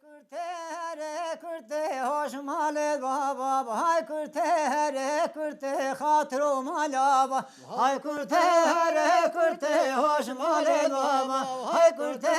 Kurte kurte hoş male baba hay kurte hatrum alaba hay kurte hoş male baba hay kurte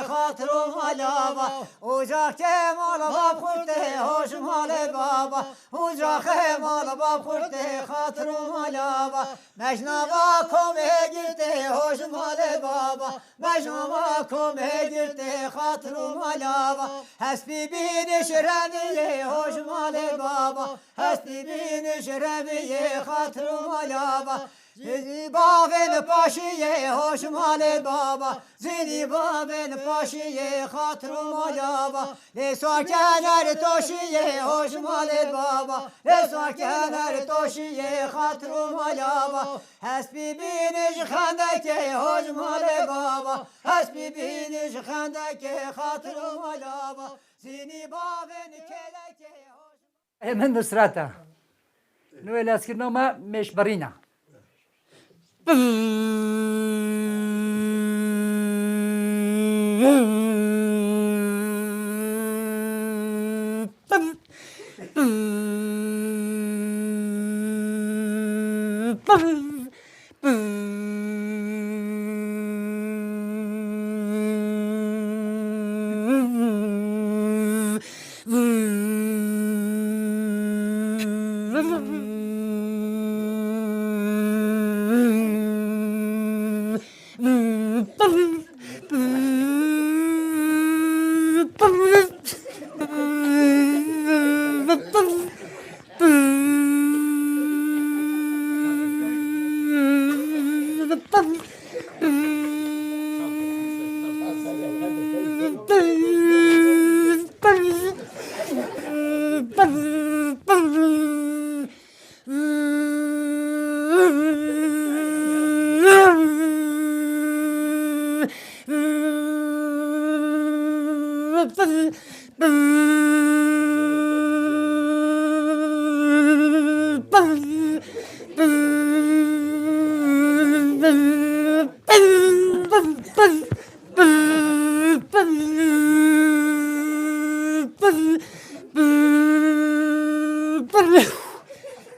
hatrum alaba ocak kemal bab kurte hoş male baba ocak kemal bab kurte hatrum alaba mecnaba kome girte hoş male baba mecnaba kome girte hatrum alaba hasbi bin şerebiye hoş male baba hasbi bin şerebiye hatrum alaba zini babel paşiye hoş male baba zini babel paşiye hatrum alaba le sakener toşiye hoş male baba le sakener toşiye hatrum alaba hasbi bin şhandake hoş male baba hasbi bin şhandake hatrum alaba zini babel keleke من نصرته نويل اسكرنوما مش برينا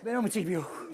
Benim için bir